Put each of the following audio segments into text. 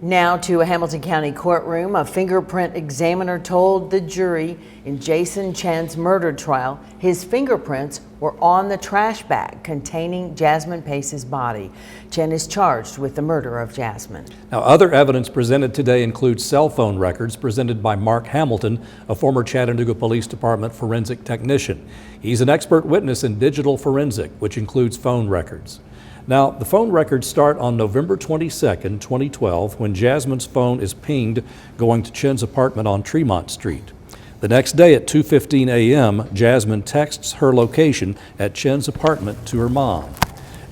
Now to a Hamilton County courtroom, a fingerprint examiner told the jury in Jason Chen's murder trial his fingerprints were on the trash bag containing Jasmine Pace's body. Chen is charged with the murder of Jasmine. Now, other evidence presented today includes cell phone records presented by Mark Hamilton, a former Chattanooga Police Department forensic technician. He's an expert witness in digital forensic, which includes phone records. Now, the phone records start on November 22nd, 2012, when Jasmine's phone is pinged going to Chen's apartment on Tremont Street. The next day at 2:15 a.m., Jasmine texts her location at Chen's apartment to her mom.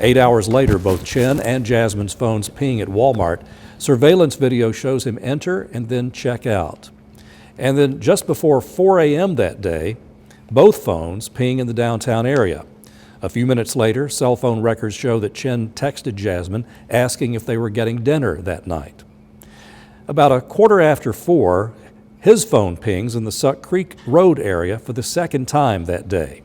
8 hours later, both Chen and Jasmine's phones ping at Walmart. Surveillance video shows him enter and then check out. And then just before 4 a.m. that day, both phones ping in the downtown area. A few minutes later, cell phone records show that Chen texted Jasmine asking if they were getting dinner that night. About a quarter after 4, his phone pings in the Suck Creek Road area for the second time that day.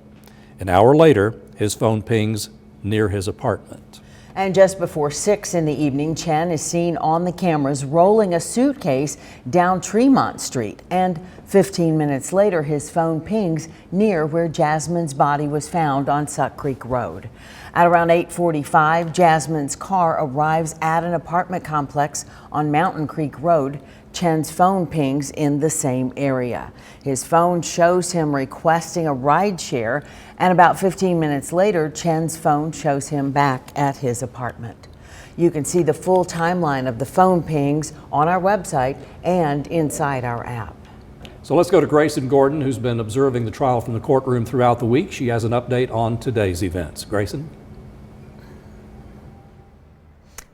An hour later, his phone pings near his apartment. And just before 6 in the evening, Chen is seen on the cameras rolling a suitcase down Tremont Street. And 15 minutes later, his phone pings near where Jasmine's body was found on Suck Creek Road. At around 8:45, Jasmine's car arrives at an apartment complex on Mountain Creek Road. Chen's phone pings in the same area. His phone shows him requesting a ride share, and about 15 minutes later, Chen's phone shows him back at his apartment. You can see the full timeline of the phone pings on our website and inside our app. So let's go to Grayson Gordon, who's been observing the trial from the courtroom throughout the week. She has an update on today's events. Grayson?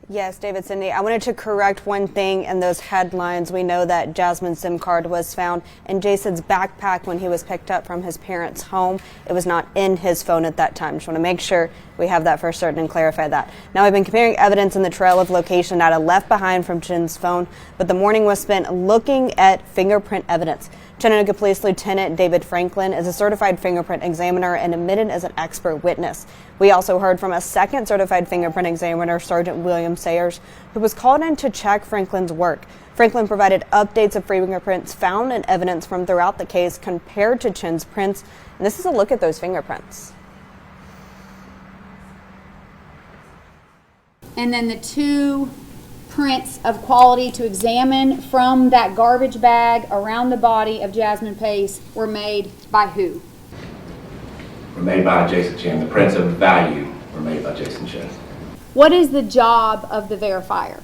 Yes, David, Cindy, I wanted to correct one thing in those headlines. We know that Jasmine's SIM card was found in Jason's backpack when he was picked up from his parents' home. It was not in his phone at that time. Just want to make sure we have that for certain and clarify that. Now, we've been comparing evidence in the trail of location data left behind from Chen's phone, but the morning was spent looking at fingerprint evidence. Chattanooga Police Lieutenant David Franklin is a certified fingerprint examiner and admitted as an expert witness. We also heard from a second certified fingerprint examiner, Sergeant William Sayers, who was called in to check Franklin's work. Franklin provided updates of fingerprints found and evidence from throughout the case compared to Chen's prints. And this is a look at those fingerprints. And then the two prints of quality to examine from that garbage bag around the body of Jasmine Pace were made by who? Were made by Jason Chen. The prints of value were made by Jason Chen. What is the job of the verifier?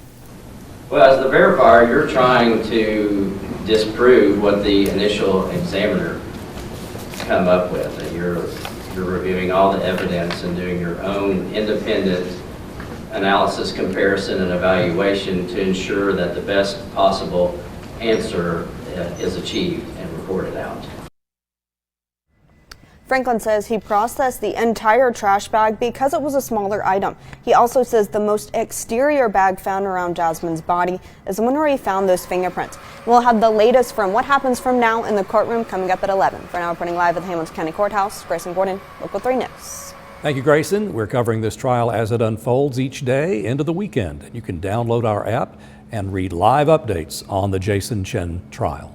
Well, as the verifier, you're trying to disprove what the initial examiner come up with. And you're reviewing all the evidence and doing your own independent analysis, comparison, and evaluation to ensure that the best possible answer is achieved and reported out. Franklin says he processed the entire trash bag because it was a smaller item. He also says the most exterior bag found around Jasmine's body is the one where he found those fingerprints. We'll have the latest from what happens from now in the courtroom coming up at 11. For now, reporting live at the Hamilton County Courthouse, Grayson Gordon, Local 3 News. Thank you, Grayson. We're covering this trial as it unfolds each day into the weekend. You can download our app and read live updates on the Jason Chen trial.